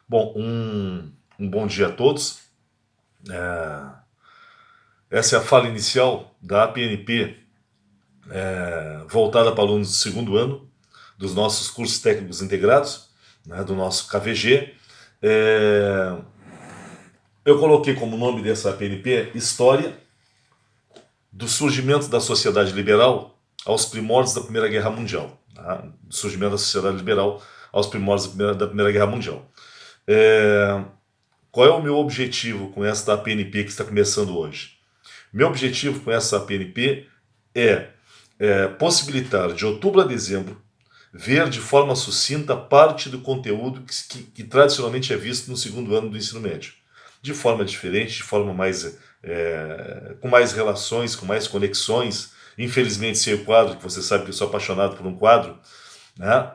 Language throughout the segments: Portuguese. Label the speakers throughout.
Speaker 1: Bom, um bom dia a todos. É, Essa é a fala inicial da APNP, voltada para alunos do segundo ano, dos nossos cursos técnicos integrados, né, do nosso KVG. É, eu coloquei como nome dessa APNP História do surgimento da sociedade liberal aos primórdios da Primeira Guerra Mundial. Tá? Do surgimento da sociedade liberal aos primórdios da Primeira Guerra Mundial. É, Qual é o meu objetivo com esta APNP que está começando hoje? Meu objetivo com essa APNP é possibilitar, de outubro a dezembro, ver de forma sucinta parte do conteúdo que tradicionalmente é visto no segundo ano do ensino médio. De forma diferente, de forma com mais relações, com mais conexões. Infelizmente, sem o quadro, que você sabe que eu sou apaixonado por um quadro, né?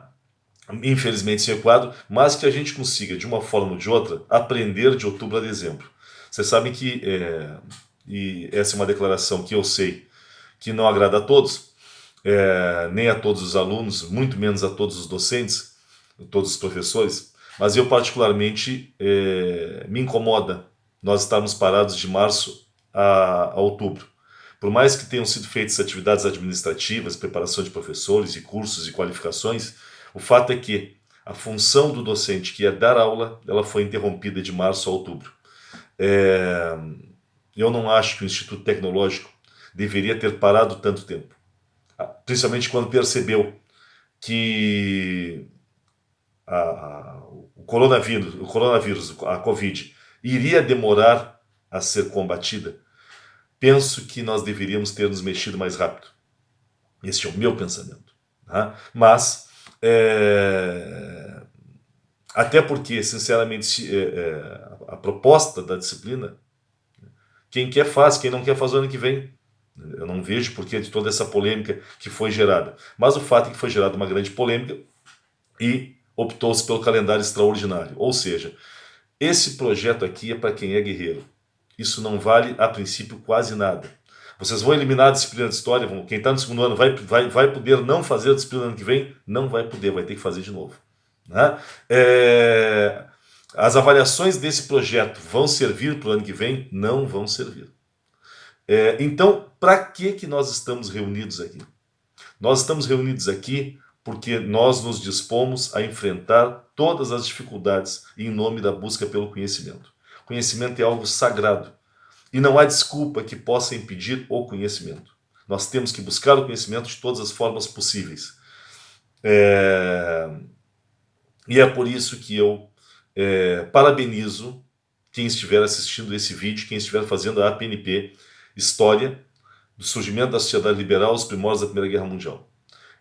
Speaker 1: Infelizmente sem o quadro, mas que a gente consiga, de uma forma ou de outra, aprender de outubro a dezembro. Vocês sabem que, e essa é uma declaração que eu sei que não agrada a todos, nem a todos os alunos, muito menos a todos os docentes, todos os professores, mas eu particularmente me incomoda nós estarmos parados de março a outubro. Por mais que tenham sido feitas atividades administrativas, preparação de professores e cursos e qualificações, o fato é que a função do docente, que é dar aula, ela foi interrompida de março a outubro. Eu não acho que o Instituto Tecnológico deveria ter parado tanto tempo. Principalmente quando percebeu que o coronavírus, a Covid, iria demorar a ser combatida. Penso que nós deveríamos ter nos mexido mais rápido. Esse é o meu pensamento. Tá? Mas, até porque, sinceramente, a proposta da disciplina, quem quer faz, quem não quer faz o ano que vem. Eu não vejo porquê de toda essa polêmica que foi gerada. Mas o fato é que foi gerada uma grande polêmica e optou-se pelo calendário extraordinário. Ou seja, esse projeto aqui é para quem é guerreiro. Isso não vale, a princípio, quase nada. Vocês vão eliminar a disciplina de história, quem está no segundo ano vai poder não fazer a disciplina ano que vem? Não vai poder, vai ter que fazer de novo. Né? As avaliações desse projeto vão servir para o ano que vem? Não vão servir. Então, para que nós estamos reunidos aqui? Nós estamos reunidos aqui porque nós nos dispomos a enfrentar todas as dificuldades em nome da busca pelo conhecimento. Conhecimento é algo sagrado e não há desculpa que possa impedir o conhecimento. Nós temos que buscar o conhecimento de todas as formas possíveis. E é por isso que eu parabenizo quem estiver assistindo esse vídeo, quem estiver fazendo a APNP História do surgimento da sociedade liberal aos primórdios da Primeira Guerra Mundial.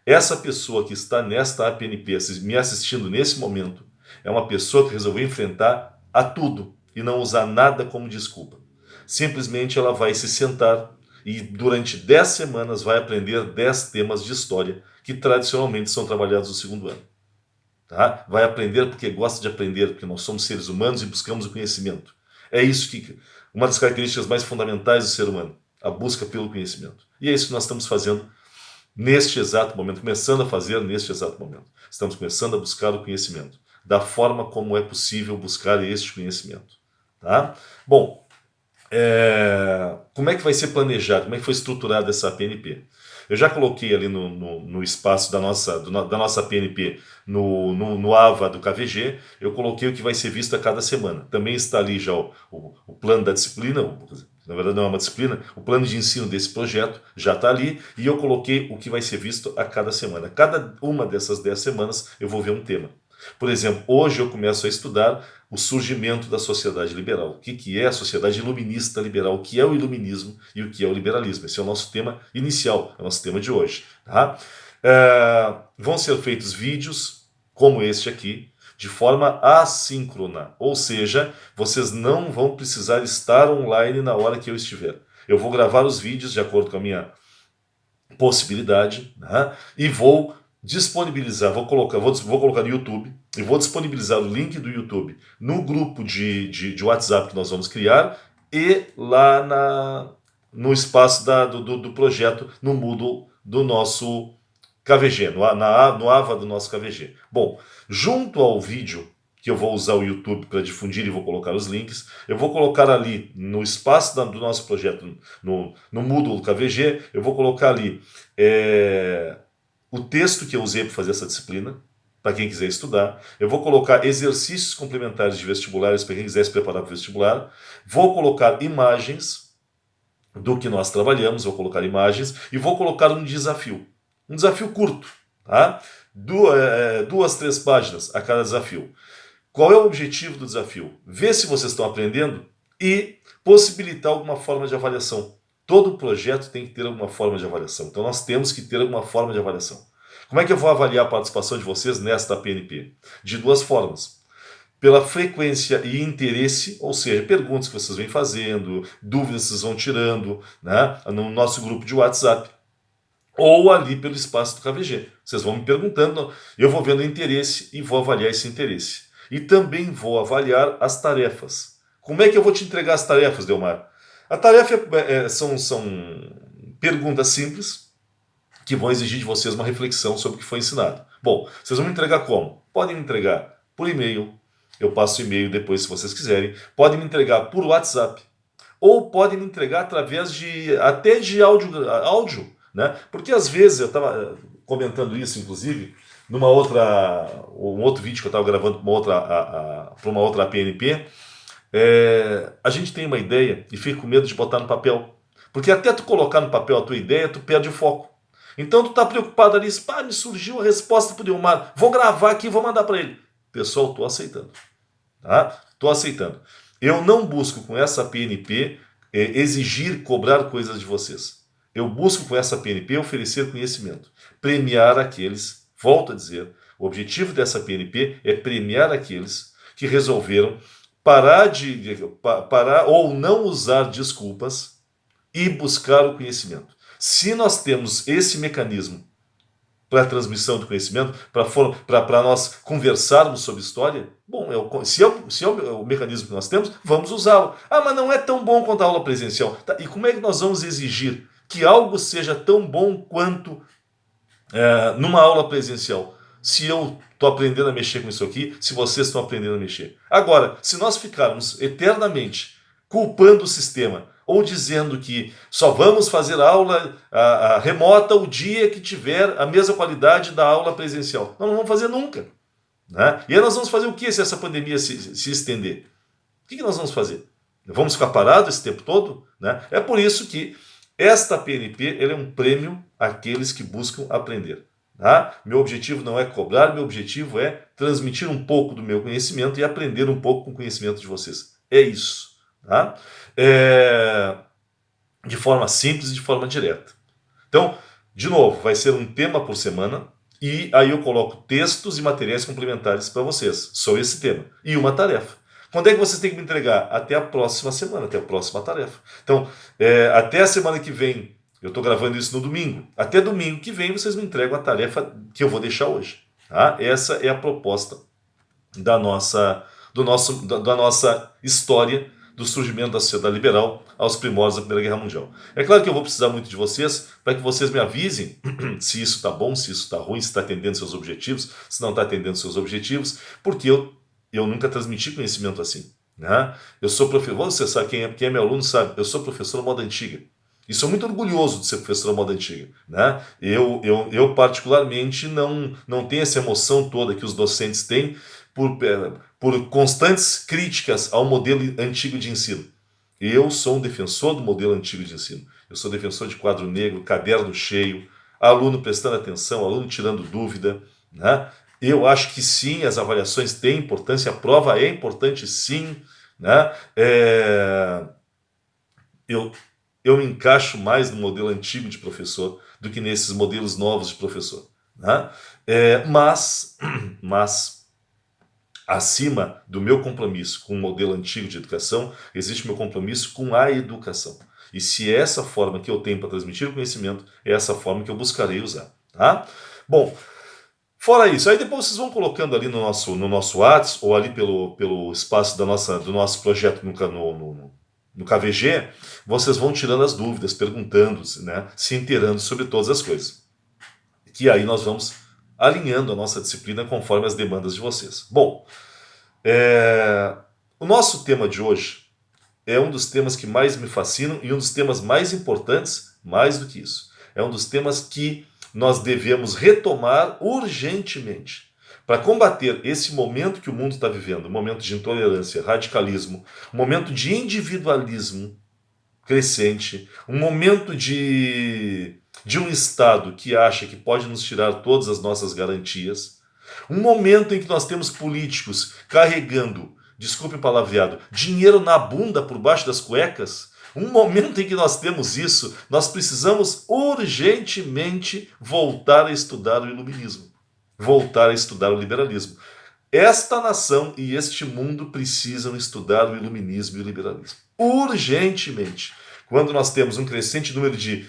Speaker 1: Essa pessoa que está nesta APNP me assistindo nesse momento é uma pessoa que resolveu enfrentar a tudo e não usar nada como desculpa. Simplesmente ela vai se sentar e durante 10 semanas vai aprender 10 temas de história que tradicionalmente são trabalhados no segundo ano. Tá? Vai aprender porque gosta de aprender, porque nós somos seres humanos e buscamos o conhecimento. É isso que uma das características mais fundamentais do ser humano, a busca pelo conhecimento. E é isso que nós estamos fazendo neste exato momento, começando a fazer neste exato momento. Estamos começando a buscar o conhecimento, da forma como é possível buscar este conhecimento. Tá? Bom, como é que vai ser planejado, como é que foi estruturada essa PNP? Eu já coloquei ali no espaço da nossa PNP, no AVA do KVG, eu coloquei o que vai ser visto a cada semana. Também está ali já o plano da disciplina, na verdade não é uma disciplina, o plano de ensino desse projeto já está ali, e eu coloquei o que vai ser visto a cada semana. Cada uma dessas 10 semanas eu vou ver um tema. Por exemplo, hoje eu começo a estudar o surgimento da sociedade liberal. O que é a sociedade iluminista liberal? O que é o iluminismo e o que é o liberalismo? Esse é o nosso tema inicial, é o nosso tema de hoje. Tá? Vão ser feitos vídeos como este aqui, de forma assíncrona, ou seja, vocês não vão precisar estar online na hora que eu estiver. Eu vou gravar os vídeos de acordo com a minha possibilidade, né? E vou disponibilizar, vou colocar no YouTube e vou disponibilizar o link do YouTube no grupo de WhatsApp que nós vamos criar e lá no espaço do projeto, no Moodle do nosso KVG, no AVA do nosso KVG. Bom, junto ao vídeo que eu vou usar o YouTube para difundir e vou colocar os links. Eu vou colocar ali no espaço do nosso projeto, no Moodle do KVG, eu vou colocar ali o texto que eu usei para fazer essa disciplina, para quem quiser estudar. Eu vou colocar exercícios complementares de vestibulares para quem quiser se preparar para o vestibular. Vou colocar imagens do que nós trabalhamos, vou colocar imagens e vou colocar um desafio. Um desafio curto, tá? 2, 3 páginas a cada desafio. Qual é o objetivo do desafio? Ver se vocês estão aprendendo e possibilitar alguma forma de avaliação. Todo projeto tem que ter alguma forma de avaliação. Então nós temos que ter alguma forma de avaliação. Como é que eu vou avaliar a participação de vocês nesta PNP? De 2 formas. Pela frequência e interesse, ou seja, perguntas que vocês vêm fazendo, dúvidas que vocês vão tirando, né, no nosso grupo de WhatsApp, ou ali pelo espaço do KVG. Vocês vão me perguntando, eu vou vendo o interesse e vou avaliar esse interesse. E também vou avaliar as tarefas. Como é que eu vou te entregar as tarefas, Delmar? A tarefa são perguntas simples que vão exigir de vocês uma reflexão sobre o que foi ensinado. Bom, vocês vão me entregar como? Podem me entregar por e-mail, eu passo o e-mail depois se vocês quiserem. Podem me entregar por WhatsApp, ou podem me entregar através até de áudio, né? Porque às vezes, eu estava comentando isso, inclusive, um outro vídeo que eu estava gravando para uma outra APNP, a gente tem uma ideia e fica com medo de botar no papel. Porque até tu colocar no papel a tua ideia, tu perde o foco. Então tu está preocupado ali, me surgiu a resposta para o Delmar, vou gravar aqui e vou mandar para ele. Pessoal, estou aceitando. Tá? Estou aceitando. Eu não busco com essa PNP exigir, cobrar coisas de vocês. Eu busco com essa PNP oferecer conhecimento. Premiar aqueles, volto a dizer, o objetivo dessa PNP é premiar aqueles que resolveram parar ou não usar desculpas e buscar o conhecimento. Se nós temos esse mecanismo para a transmissão do conhecimento, para nós conversarmos sobre história, bom, se é o mecanismo que nós temos, vamos usá-lo. Mas não é tão bom quanto a aula presencial. Tá, e como é que nós vamos exigir que algo seja tão bom quanto numa aula presencial? Se eu estou aprendendo a mexer com isso aqui, se vocês estão aprendendo a mexer. Agora, se nós ficarmos eternamente culpando o sistema, ou dizendo que só vamos fazer aula remota o dia que tiver a mesma qualidade da aula presencial. Nós não vamos fazer nunca. Né? E aí nós vamos fazer o que se essa pandemia se estender? O que nós vamos fazer? Vamos ficar parados esse tempo todo? Né? É por isso que esta PNP é um prêmio àqueles que buscam aprender. Tá? Meu objetivo não é cobrar, meu objetivo é transmitir um pouco do meu conhecimento e aprender um pouco com o conhecimento de vocês. É isso. Tá? De forma simples e de forma direta. Então, de novo, vai ser um tema por semana e aí eu coloco textos e materiais complementares para vocês sobre esse tema. E uma tarefa. Quando é que vocês têm que me entregar? Até a próxima semana, até a próxima tarefa. Então, até a semana que vem, eu estou gravando isso no domingo, até domingo que vem vocês me entregam a tarefa que eu vou deixar hoje. Tá? Essa é a proposta da nossa história do surgimento da sociedade liberal aos primórdios da Primeira Guerra Mundial. É claro que eu vou precisar muito de vocês para que vocês me avisem se isso está bom, se isso está ruim, se está atendendo seus objetivos, se não está atendendo seus objetivos, porque eu nunca transmiti conhecimento assim. Né? Eu sou professor, você sabe, quem é meu aluno sabe, eu sou professor da moda antiga. E sou muito orgulhoso de ser professor da moda antiga. Né? Eu particularmente não tenho essa emoção toda que os docentes têm por constantes críticas ao modelo antigo de ensino. Eu sou um defensor do modelo antigo de ensino. Eu sou defensor de quadro negro, caderno cheio, aluno prestando atenção, aluno tirando dúvida. Né? Eu acho que sim, as avaliações têm importância, a prova é importante sim. Né? Eu me encaixo mais no modelo antigo de professor do que nesses modelos novos de professor. Né? Mas acima do meu compromisso com o modelo antigo de educação, existe meu compromisso com a educação. E se é essa forma que eu tenho para transmitir o conhecimento, é essa forma que eu buscarei usar. Tá? Bom, fora isso, aí depois vocês vão colocando ali no nosso WhatsApp, ou ali pelo espaço do nosso projeto no KVG, vocês vão tirando as dúvidas, perguntando, né, se inteirando sobre todas as coisas. Que aí nós vamos alinhando a nossa disciplina conforme as demandas de vocês. Bom, O nosso tema de hoje é um dos temas que mais me fascinam e um dos temas mais importantes, mais do que isso. É um dos temas que nós devemos retomar urgentemente para combater esse momento que o mundo está vivendo, um momento de intolerância, radicalismo, um momento de individualismo crescente, um momento de um Estado que acha que pode nos tirar todas as nossas garantias, um momento em que nós temos políticos carregando, desculpe o palavreado, dinheiro na bunda por baixo das cuecas. Um momento em que nós temos isso, nós precisamos urgentemente voltar a estudar o iluminismo, voltar a estudar o liberalismo. Esta nação e este mundo precisam estudar o iluminismo e o liberalismo. Urgentemente. Quando nós temos um crescente número de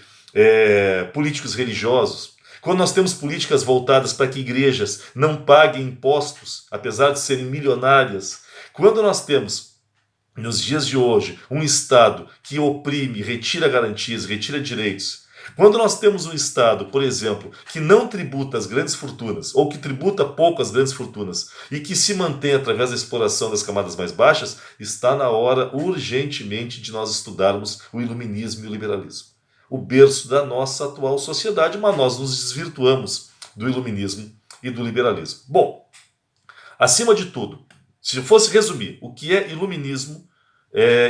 Speaker 1: políticos religiosos, quando nós temos políticas voltadas para que igrejas não paguem impostos, apesar de serem milionárias, quando nós temos, nos dias de hoje, um Estado que oprime, retira garantias, retira direitos, quando nós temos um Estado, por exemplo, que não tributa as grandes fortunas, ou que tributa pouco as grandes fortunas, e que se mantém através da exploração das camadas mais baixas, está na hora, urgentemente, de nós estudarmos o iluminismo e o liberalismo. O berço da nossa atual sociedade, mas nós nos desvirtuamos do iluminismo e do liberalismo. Bom, acima de tudo, se eu fosse resumir o que é iluminismo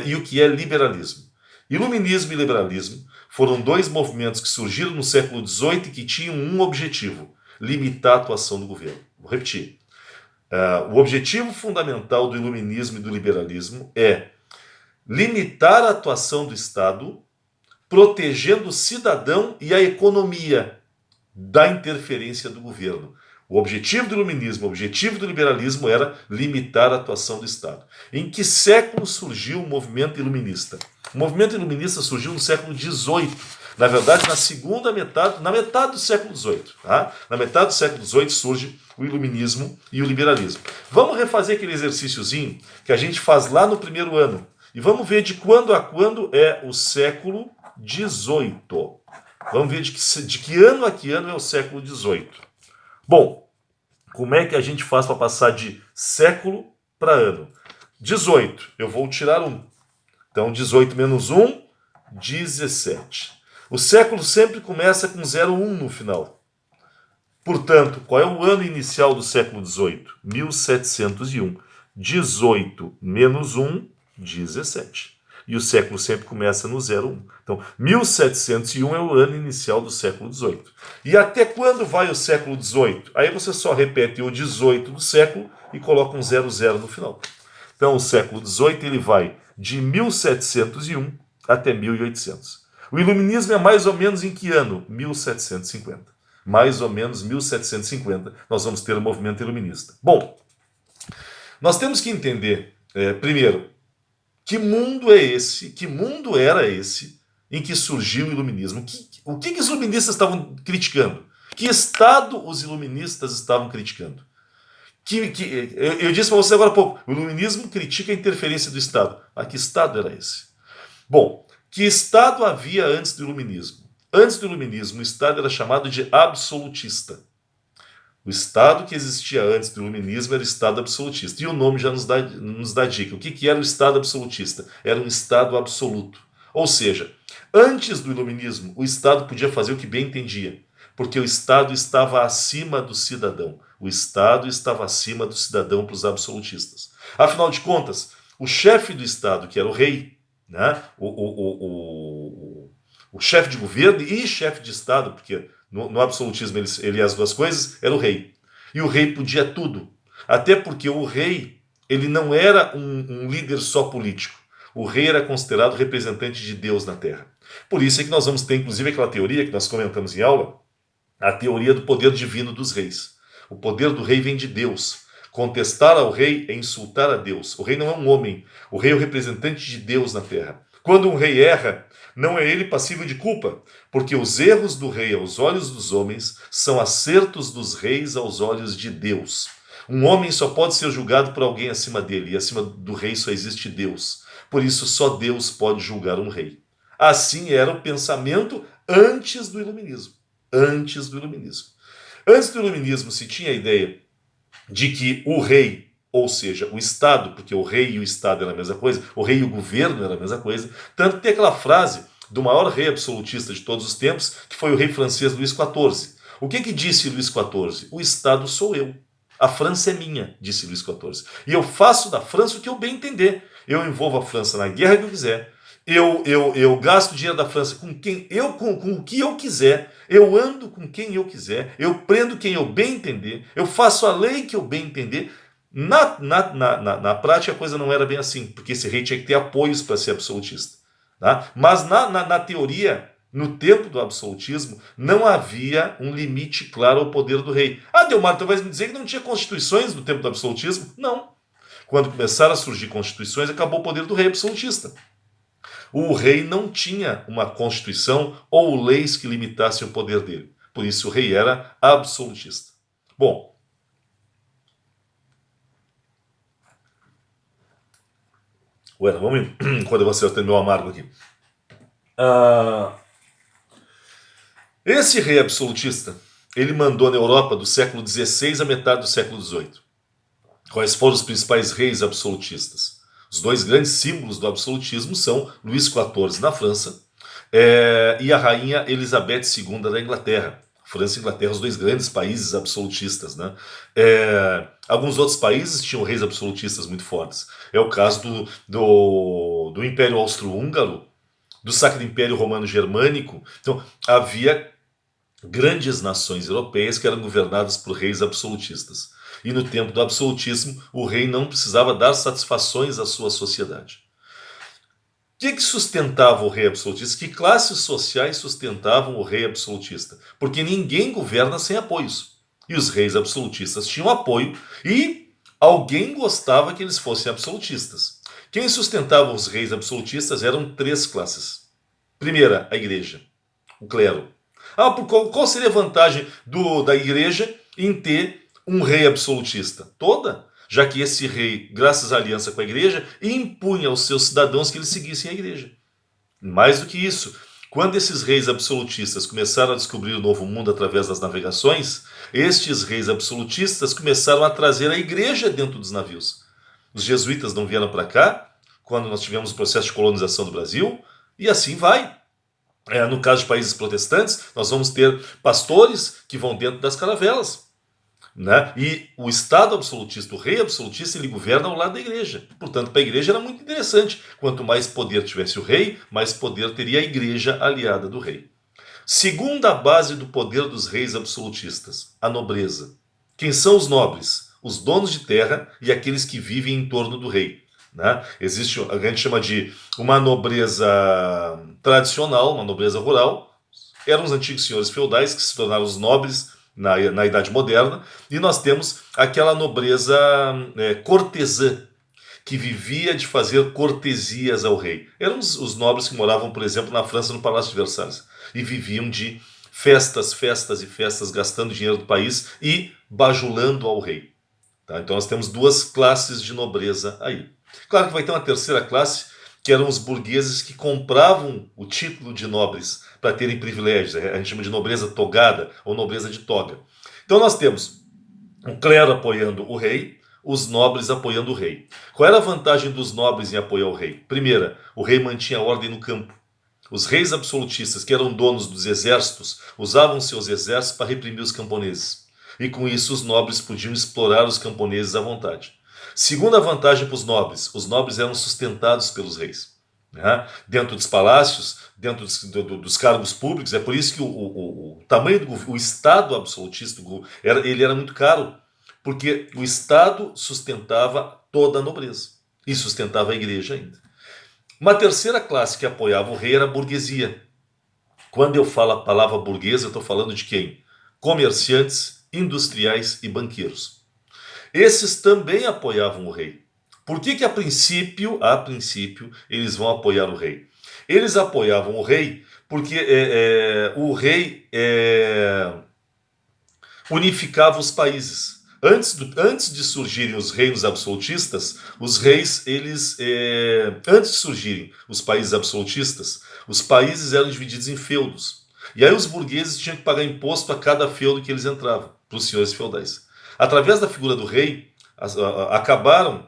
Speaker 1: e o que é liberalismo. Iluminismo e liberalismo foram dois movimentos que surgiram no século XVIII e que tinham um objetivo: limitar a atuação do governo. Vou repetir. O objetivo fundamental do iluminismo e do liberalismo é limitar a atuação do Estado, protegendo o cidadão e a economia da interferência do governo. O objetivo do iluminismo, o objetivo do liberalismo era limitar a atuação do Estado. Em que século surgiu o movimento iluminista? O movimento iluminista surgiu no século XVIII. Na verdade, na metade do século XVIII. Tá? Na metade do século XVIII surge o iluminismo e o liberalismo. Vamos refazer aquele exercíciozinho que a gente faz lá no primeiro ano. E vamos ver de quando a quando é o século XVIII. Vamos ver de que ano a que ano é o século XVIII. Bom, como é que a gente faz para passar de século para ano? 18, eu vou tirar 1. Então, 18 menos 1, 17. O século sempre começa com 01 no final. Portanto, qual é o ano inicial do século XVIII? 1701. 18 menos 1, 17. E o século sempre começa no 01. Então, 1701 é o ano inicial do século XVIII. E até quando vai o século XVIII? Aí você só repete o 18 do século e coloca um 00 no final. Então, o século XVIII ele vai de 1701 até 1800. O iluminismo é mais ou menos em que ano? 1750. Mais ou menos 1750 nós vamos ter o movimento iluminista. Bom, nós temos que entender, primeiro, que mundo é esse, que mundo era esse em que surgiu o iluminismo? O que os iluministas estavam criticando? Que Estado os iluministas estavam criticando? Eu disse para você agora há pouco, o iluminismo critica a interferência do Estado. Mas que Estado era esse? Bom, que Estado havia antes do iluminismo? Antes do iluminismo, o Estado era chamado de absolutista. O Estado que existia antes do iluminismo era o Estado absolutista. E o nome já nos dá dica. O que era o Estado absolutista? Era um Estado absoluto. Ou seja, antes do iluminismo, o Estado podia fazer o que bem entendia, porque o Estado estava acima do cidadão. O Estado estava acima do cidadão para os absolutistas. Afinal de contas, o chefe do Estado, que era o rei, né? O chefe de governo e chefe de Estado, porque no absolutismo ele é as duas coisas, era o rei. E o rei podia tudo. Até porque o rei ele não era um líder só político. O rei era considerado representante de Deus na Terra. Por isso é que nós vamos ter, inclusive, aquela teoria que nós comentamos em aula, a teoria do poder divino dos reis. O poder do rei vem de Deus. Contestar ao rei é insultar a Deus. O rei não é um homem. O rei é o representante de Deus na Terra. Quando um rei erra, não é ele passível de culpa, porque os erros do rei aos olhos dos homens são acertos dos reis aos olhos de Deus. Um homem só pode ser julgado por alguém acima dele, e acima do rei só existe Deus. Por isso, só Deus pode julgar um rei. Assim era o pensamento antes do iluminismo. Antes do iluminismo. Antes do iluminismo se tinha a ideia de que o rei ou seja, o Estado, porque o rei e o Estado era a mesma coisa, o rei e o governo era a mesma coisa, tanto que tem aquela frase do maior rei absolutista de todos os tempos, que foi o rei francês Luís XIV. O que disse Luís XIV? O Estado sou eu. A França é minha, disse Luís XIV. E eu faço da França o que eu bem entender. Eu envolvo a França na guerra que eu quiser. Eu gasto o dinheiro da França com o que eu quiser. Eu ando com quem eu quiser. Eu prendo quem eu bem entender. Eu faço a lei que eu bem entender. Na prática a coisa não era bem assim, porque esse rei tinha que ter apoios para ser absolutista. Tá? Mas na teoria, no tempo do absolutismo, não havia um limite claro ao poder do rei. Delmar, tu vai me dizer que não tinha constituições no tempo do absolutismo? Não. Quando começaram a surgir constituições, acabou o poder do rei absolutista. O rei não tinha uma constituição ou leis que limitassem o poder dele. Por isso o rei era absolutista. Bom, vamos enquanto eu vou acertar meu amargo aqui. Esse rei absolutista, ele mandou na Europa do século XVI à metade do século XVIII. Quais foram os principais reis absolutistas? Os dois grandes símbolos do absolutismo são Luís XIV na França e a rainha Elizabeth II da Inglaterra. França e Inglaterra, os dois grandes países absolutistas. Né? Alguns outros países tinham reis absolutistas muito fortes. É o caso do Império Austro-Húngaro, do Sacro Império Romano-Germânico. Então, havia grandes nações europeias que eram governadas por reis absolutistas. E no tempo do absolutismo, o rei não precisava dar satisfações à sua sociedade. O que sustentava o rei absolutista? Que classes sociais sustentavam o rei absolutista? Porque ninguém governa sem apoios. E os reis absolutistas tinham apoio e alguém gostava que eles fossem absolutistas. Quem sustentava os reis absolutistas eram três classes. Primeira, a igreja, o clero. Qual seria a vantagem da igreja em ter um rei absolutista? Toda. Já que esse rei, graças à aliança com a igreja, impunha aos seus cidadãos que eles seguissem a igreja. Mais do que isso, quando esses reis absolutistas começaram a descobrir o novo mundo através das navegações, estes reis absolutistas começaram a trazer a igreja dentro dos navios. Os jesuítas não vieram para cá, quando nós tivemos o processo de colonização do Brasil, e assim vai. No caso de países protestantes, nós vamos ter pastores que vão dentro das caravelas. Né? E o Estado absolutista, o rei absolutista, ele governa ao lado da igreja. Portanto, para a igreja era muito interessante. Quanto mais poder tivesse o rei, mais poder teria a igreja aliada do rei. Segunda base do poder dos reis absolutistas, a nobreza. Quem são os nobres? Os donos de terra e aqueles que vivem em torno do rei. Né? Existe, a gente chama de uma nobreza tradicional, uma nobreza rural. Eram os antigos senhores feudais que se tornaram os nobres na Idade Moderna, e nós temos aquela nobreza cortesã, que vivia de fazer cortesias ao rei. Eram os nobres que moravam, por exemplo, na França, no Palácio de Versalhes, e viviam de festas e festas, gastando dinheiro do país e bajulando ao rei. Tá? Então nós temos duas classes de nobreza aí. Claro que vai ter uma terceira classe, que eram os burgueses que compravam o título de nobres para terem privilégios. A gente chama de nobreza togada ou nobreza de toga. Então nós temos o clero apoiando o rei, os nobres apoiando o rei. Qual era a vantagem dos nobres em apoiar o rei? Primeira, o rei mantinha a ordem no campo. Os reis absolutistas, que eram donos dos exércitos, usavam seus exércitos para reprimir os camponeses. E com isso os nobres podiam explorar os camponeses à vontade. Segunda vantagem para os nobres eram sustentados pelos reis. Né? Dentro dos palácios, dentro dos cargos públicos, é por isso que o tamanho do Estado absolutista ele era muito caro, porque o Estado sustentava toda a nobreza e sustentava a igreja ainda. Uma terceira classe que apoiava o rei era a burguesia. Quando eu falo a palavra burguesa, eu estou falando de quem? Comerciantes, industriais e banqueiros. Esses também apoiavam o rei. Por que a princípio, eles vão apoiar o rei? Eles apoiavam o rei porque o rei unificava os países. Antes de surgirem os reinos absolutistas, os reis, antes de surgirem os países absolutistas, os países eram divididos em feudos. E aí os burgueses tinham que pagar imposto a cada feudo que eles entravam, para os senhores feudais. Através da figura do rei, acabaram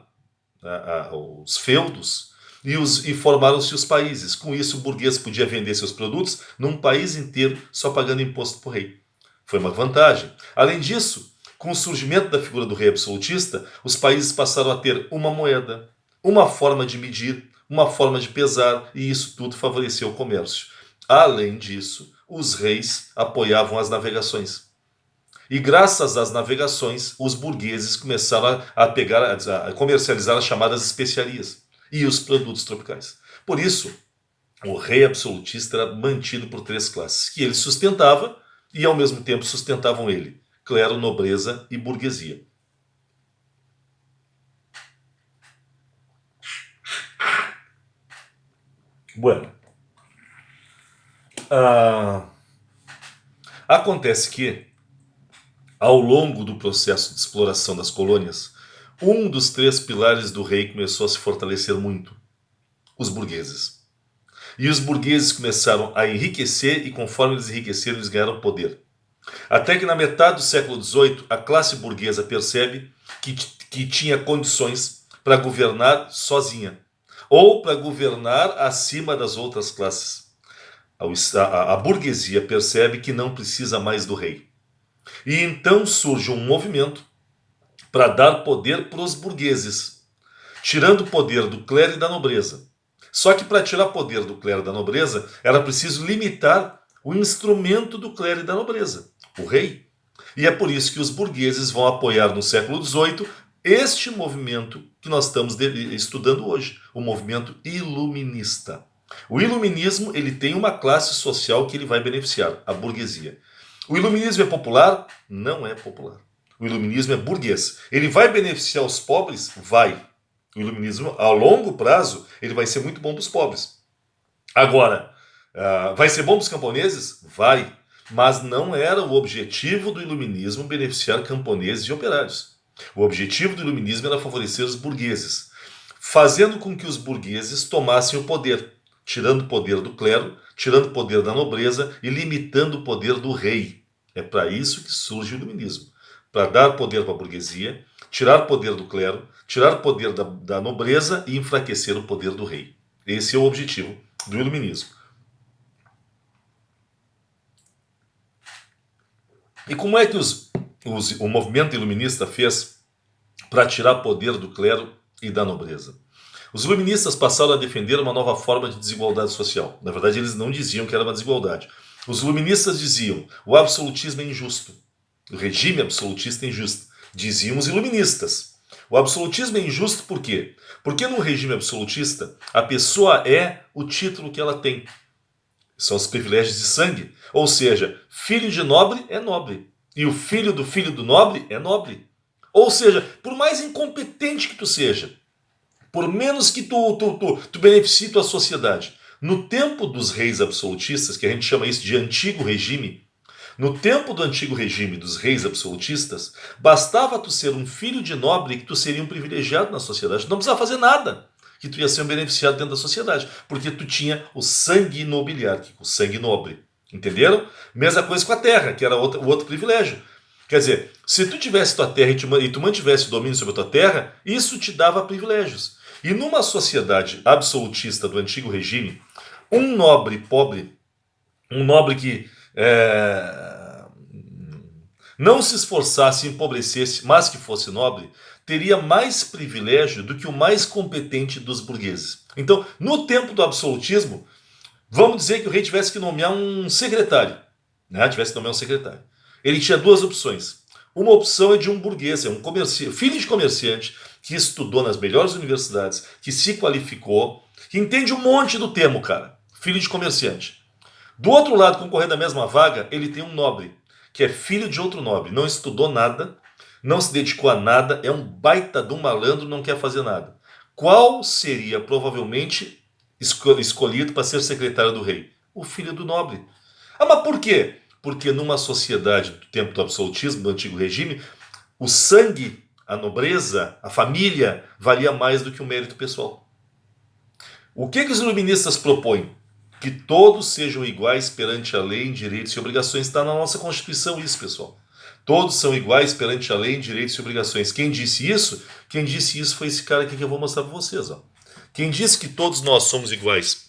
Speaker 1: os feudos e formaram-se os países. Com isso, o burguês podia vender seus produtos num país inteiro só pagando imposto para o rei. Foi uma vantagem. Além disso, com o surgimento da figura do rei absolutista, os países passaram a ter uma moeda, uma forma de medir, uma forma de pesar, e isso tudo favoreceu o comércio. Além disso, os reis apoiavam as navegações. E graças às navegações, os burgueses começaram a comercializar as chamadas especiarias e os produtos tropicais. Por isso, o rei absolutista era mantido por 3 classes, que ele sustentava e ao mesmo tempo sustentavam ele: clero, nobreza e burguesia. Bueno, acontece que, ao longo do processo de exploração das colônias, um dos 3 pilares do rei começou a se fortalecer muito: os burgueses. E os burgueses começaram a enriquecer, e conforme eles enriqueceram, eles ganharam poder. Até que na metade do século XVIII, a classe burguesa percebe que tinha condições para governar sozinha, ou para governar acima das outras classes. A burguesia percebe que não precisa mais do rei. E então surge um movimento para dar poder para os burgueses, tirando o poder do clero e da nobreza. Só que para tirar poder do clero e da nobreza, era preciso limitar o instrumento do clero e da nobreza, o rei. E é por isso que os burgueses vão apoiar no século XVIII este movimento que nós estamos estudando hoje, o movimento iluminista. O iluminismo, ele tem uma classe social que ele vai beneficiar, a burguesia. O iluminismo é popular? Não é popular. O iluminismo é burguês. Ele vai beneficiar os pobres? Vai. O iluminismo, a longo prazo, ele vai ser muito bom para os pobres. Agora, vai ser bom para os camponeses? Vai. Mas não era o objetivo do iluminismo beneficiar camponeses e operários. O objetivo do iluminismo era favorecer os burgueses, fazendo com que os burgueses tomassem o poder, tirando o poder do clero, tirando o poder da nobreza e limitando o poder do rei. É para isso que surge o iluminismo, para dar poder para a burguesia, tirar o poder do clero, tirar o poder da nobreza e enfraquecer o poder do rei. Esse é o objetivo do iluminismo. E como é que o movimento iluminista fez para tirar poder do clero e da nobreza? Os iluministas passaram a defender uma nova forma de desigualdade social. Na verdade, eles não diziam que era uma desigualdade. Os iluministas diziam: o absolutismo é injusto. O regime absolutista é injusto. Diziam os iluministas. O absolutismo é injusto por quê? Porque no regime absolutista, a pessoa é o título que ela tem. São os privilégios de sangue. Ou seja, filho de nobre é nobre. E o filho do nobre é nobre. Ou seja, por mais incompetente que tu seja, por menos que tu beneficie tua sociedade. No tempo dos reis absolutistas, que a gente chama isso de antigo regime, no tempo do antigo regime dos reis absolutistas, bastava tu ser um filho de nobre que tu seria um privilegiado na sociedade. Tu não precisava fazer nada, que tu ia ser um beneficiado dentro da sociedade, porque tu tinha o sangue nobiliárquico, o sangue nobre. Entenderam? Mesma coisa com a terra, que era o outro privilégio. Quer dizer, se tu tivesse tua terra e tu mantivesse o domínio sobre a tua terra, isso te dava privilégios. E numa sociedade absolutista do antigo regime, um nobre pobre, um nobre que não se esforçasse e empobrecesse, mas que fosse nobre, teria mais privilégio do que o mais competente dos burgueses. Então, no tempo do absolutismo, vamos dizer que o rei tivesse que nomear um secretário. Tivesse que nomear um secretário. Ele tinha 2 opções. Uma opção é de um burguês, é um filho de comerciante, que estudou nas melhores universidades, que se qualificou, que entende um monte do tema, cara. Filho de comerciante. Do outro lado, concorrendo à mesma vaga, ele tem um nobre, que é filho de outro nobre. Não estudou nada, não se dedicou a nada, é um baita de um malandro, não quer fazer nada. Qual seria, provavelmente, escolhido para ser secretário do rei? O filho do nobre. Mas por quê? Porque numa sociedade do tempo do absolutismo, do antigo regime, o sangue, a nobreza, a família, valia mais do que o mérito pessoal. O que os iluministas propõem? Que todos sejam iguais perante a lei em direitos e obrigações. Está na nossa Constituição isso, pessoal. Todos são iguais perante a lei em direitos e obrigações. Quem disse isso? Quem disse isso foi esse cara aqui que eu vou mostrar para vocês. Ó. Quem disse que todos nós somos iguais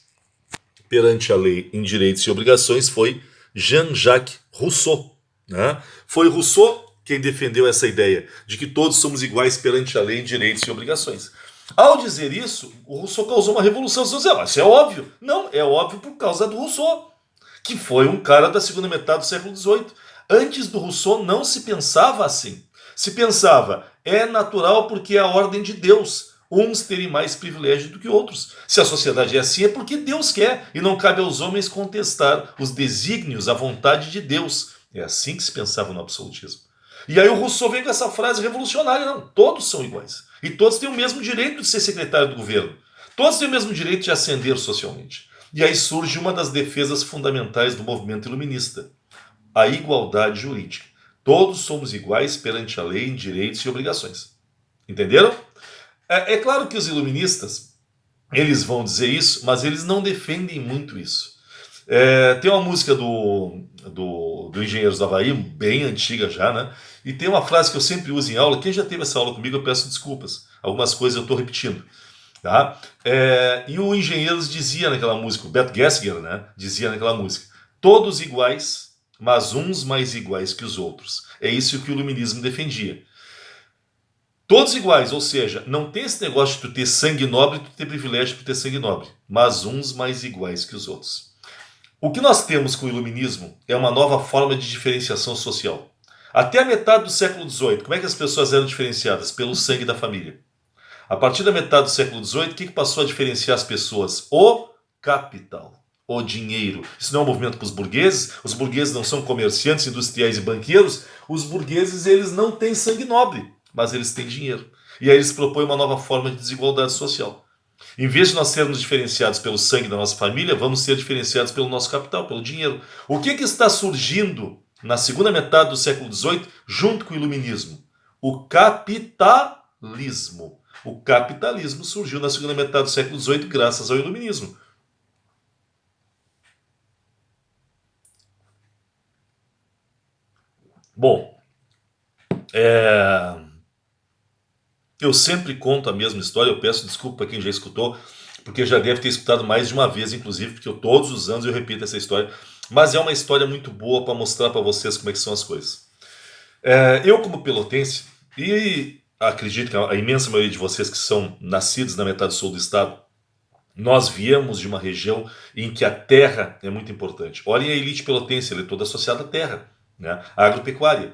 Speaker 1: perante a lei em direitos e obrigações foi Jean-Jacques Rousseau. Né? Foi Rousseau quem defendeu essa ideia de que todos somos iguais perante a lei em direitos e obrigações. Ao dizer isso, o Rousseau causou uma revolução. Você vai dizer, isso é óbvio. Não, é óbvio por causa do Rousseau, que foi um cara da segunda metade do século XVIII. Antes do Rousseau não se pensava assim. Se pensava, é natural porque é a ordem de Deus, uns terem mais privilégio do que outros. Se a sociedade é assim, é porque Deus quer, e não cabe aos homens contestar os desígnios, a vontade de Deus. É assim que se pensava no absolutismo. E aí o Rousseau vem com essa frase revolucionária, não, todos são iguais. E todos têm o mesmo direito de ser secretário do governo. Todos têm o mesmo direito de ascender socialmente. E aí surge uma das defesas fundamentais do movimento iluminista, a igualdade jurídica. Todos somos iguais perante a lei em direitos e obrigações. Entenderam? É claro que os iluministas, eles vão dizer isso, mas eles não defendem muito isso. Tem uma música do Engenheiros do Havaí, bem antiga já, né? E tem uma frase que eu sempre uso em aula. Quem já teve essa aula comigo, eu peço desculpas. Algumas coisas eu estou repetindo. Tá? E o Engenheiros dizia naquela música, o Bert Gessinger, né? Dizia naquela música, todos iguais, mas uns mais iguais que os outros. É isso que o iluminismo defendia. Todos iguais, ou seja, não tem esse negócio de tu ter sangue nobre e tu ter privilégio de ter sangue nobre, mas uns mais iguais que os outros. O que nós temos com o iluminismo é uma nova forma de diferenciação social. Até a metade do século XVIII, como é que as pessoas eram diferenciadas? Pelo sangue da família. A partir da metade do século XVIII, o que passou a diferenciar as pessoas? O capital, o dinheiro. Isso não é um movimento para os burgueses. Os burgueses não são comerciantes, industriais e banqueiros. Os burgueses, eles não têm sangue nobre, mas eles têm dinheiro. E aí eles propõem uma nova forma de desigualdade social. Em vez de nós sermos diferenciados pelo sangue da nossa família, vamos ser diferenciados pelo nosso capital, pelo dinheiro. O que está surgindo na segunda metade do século XVIII, junto com o iluminismo? O capitalismo. O capitalismo surgiu na segunda metade do século XVIII graças ao iluminismo. Bom, eu sempre conto a mesma história, eu peço desculpa para quem já escutou, porque já deve ter escutado mais de uma vez, inclusive, porque todos os anos eu repito essa história, mas é uma história muito boa para mostrar para vocês como é que são as coisas. Eu, como pelotense, e acredito que a imensa maioria de vocês que são nascidos na metade sul do estado, nós viemos de uma região em que a terra é muito importante. Olhem a elite pelotense, ela é toda associada à terra, né? A agropecuária.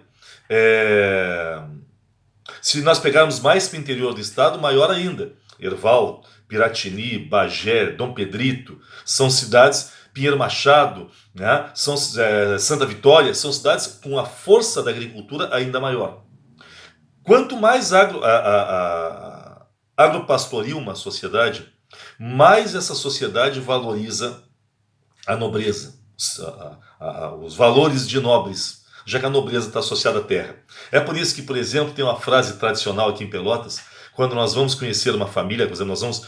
Speaker 1: Se nós pegarmos mais para o interior do estado, maior ainda. Erval, Piratini, Bagé, Dom Pedrito, são cidades, Pinheiro Machado, né? Santa Vitória, são cidades com a força da agricultura ainda maior. Quanto mais agropastoril uma sociedade, mais essa sociedade valoriza a nobreza, os valores de nobres, já que a nobreza está associada à terra. É por isso que, por exemplo, tem uma frase tradicional aqui em Pelotas, quando nós vamos conhecer uma família, por exemplo, nós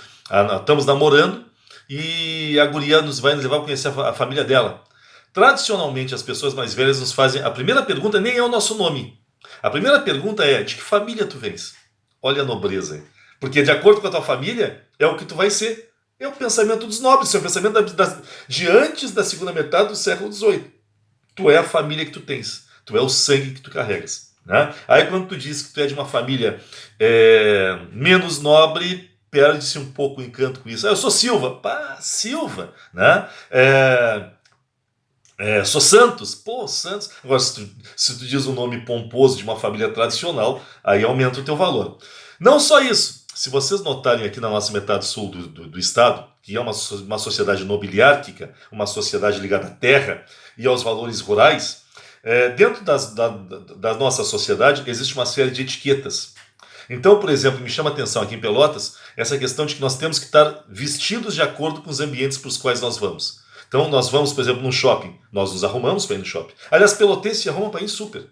Speaker 1: estamos namorando e a guria vai nos levar a conhecer a família dela. Tradicionalmente, as pessoas mais velhas nos fazem, a primeira pergunta nem é o nosso nome. A primeira pergunta é, de que família tu vens? Olha a nobreza aí. Porque de acordo com a tua família, é o que tu vai ser. É o pensamento dos nobres, é o pensamento de antes da segunda metade do século XVIII. Tu é a família que tu tens, tu é o sangue que tu carregas. Né? Aí quando tu diz que tu é de uma família menos nobre, perde-se um pouco o encanto com isso. Eu sou Silva. Pá, Silva. Né? Sou Santos. Pô, Santos. Agora, se tu diz um nome pomposo de uma família tradicional, aí aumenta o teu valor. Não só isso. Se vocês notarem aqui na nossa metade sul do estado, que é uma sociedade nobiliárquica, uma sociedade ligada à terra e aos valores rurais, dentro da nossa sociedade existe uma série de etiquetas. Então, por exemplo, me chama a atenção aqui em Pelotas essa questão de que nós temos que estar vestidos de acordo com os ambientes para os quais nós vamos. Então, nós vamos, por exemplo, num shopping, nós nos arrumamos para ir no shopping. Aliás, pelotense se arruma para ir em super.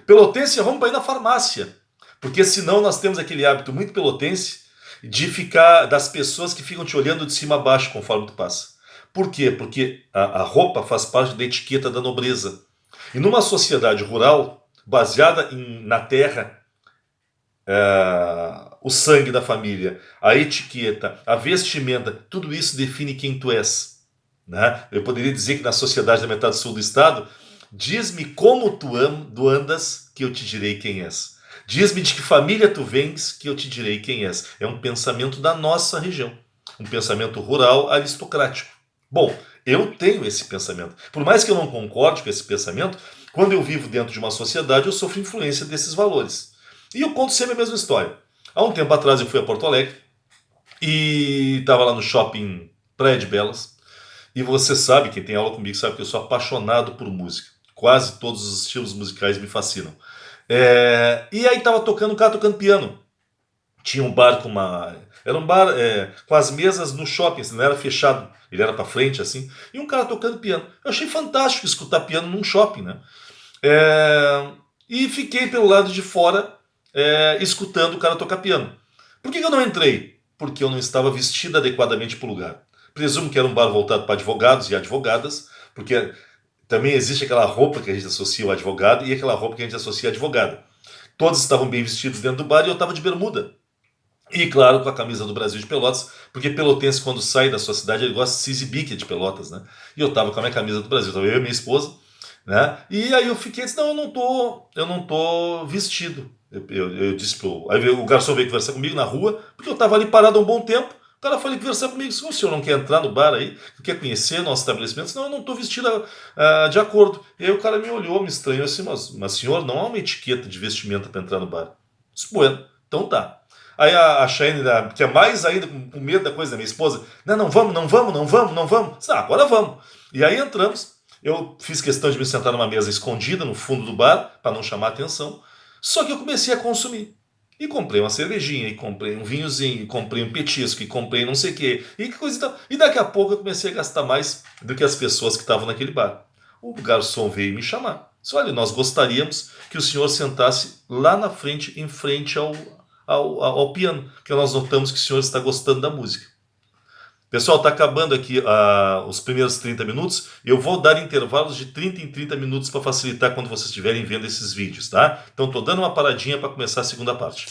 Speaker 1: Pelotense se arruma para ir na farmácia. Porque senão nós temos aquele hábito muito pelotense de ficar, das pessoas que ficam te olhando de cima a baixo conforme tu passa. Por quê? Porque a roupa faz parte da etiqueta da nobreza. E numa sociedade rural, baseada na terra, o sangue da família, a etiqueta, a vestimenta, tudo isso define quem tu és. Né? Eu poderia dizer que na sociedade da metade sul do estado, diz-me como tu andas, que eu te direi quem és. Diz-me de que família tu vens, que eu te direi quem és. É um pensamento da nossa região. Um pensamento rural aristocrático. Bom, eu tenho esse pensamento. Por mais que eu não concorde com esse pensamento, quando eu vivo dentro de uma sociedade, eu sofro influência desses valores. E eu conto sempre a mesma história. Há um tempo atrás eu fui a Porto Alegre e estava lá no shopping Praia de Belas. E você sabe, quem tem aula comigo sabe que eu sou apaixonado por música. Quase todos os estilos musicais me fascinam. E aí estava tocando, um cara tocando piano. Tinha um bar com uma... Era um bar com as mesas no shopping, assim, não era fechado. Ele era para frente, assim. E um cara tocando piano. Eu achei fantástico escutar piano num shopping, né? E fiquei pelo lado de fora escutando o cara tocar piano. Por que eu não entrei? Porque eu não estava vestido adequadamente para o lugar. Presumo que era um bar voltado para advogados e advogadas, porque também existe aquela roupa que a gente associa ao advogado e aquela roupa que a gente associa à advogada. Todos estavam bem vestidos dentro do bar e eu estava de bermuda. E, claro, com a camisa do Brasil de Pelotas, porque pelotense, quando sai da sua cidade, ele gosta de se exibir, que é de Pelotas, né? E eu estava com a minha camisa do Brasil, estava eu e minha esposa, né? E aí eu fiquei, disse, não, eu não tô vestido. Eu disse pro... Aí o garçom veio conversar comigo na rua, porque eu estava ali parado há um bom tempo. O cara foi conversar comigo, disse, o senhor não quer entrar no bar aí, quer conhecer nosso estabelecimento? Não, eu não estou vestido de acordo. E aí o cara me olhou, me estranhou assim, mas senhor, não há uma etiqueta de vestimenta para entrar no bar. Eu disse, bueno, então tá. Aí a Cheyenne, que é mais ainda com medo da coisa da minha esposa, não vamos. Disse, agora vamos. E aí entramos, eu fiz questão de me sentar numa mesa escondida no fundo do bar, para não chamar atenção, só que eu comecei a consumir. E comprei uma cervejinha, e comprei um vinhozinho, e comprei um petisco, e comprei não sei o quê, e que coisa e tal. E daqui a pouco eu comecei a gastar mais do que as pessoas que estavam naquele bar. O garçom veio me chamar. Disse, olha, nós gostaríamos que o senhor sentasse lá na frente, em frente ao piano, porque nós notamos que o senhor está gostando da música. Pessoal, está acabando aqui os primeiros 30 minutos. Eu vou dar intervalos de 30 em 30 minutos para facilitar quando vocês estiverem vendo esses vídeos, tá? Então estou dando uma paradinha para começar a segunda parte.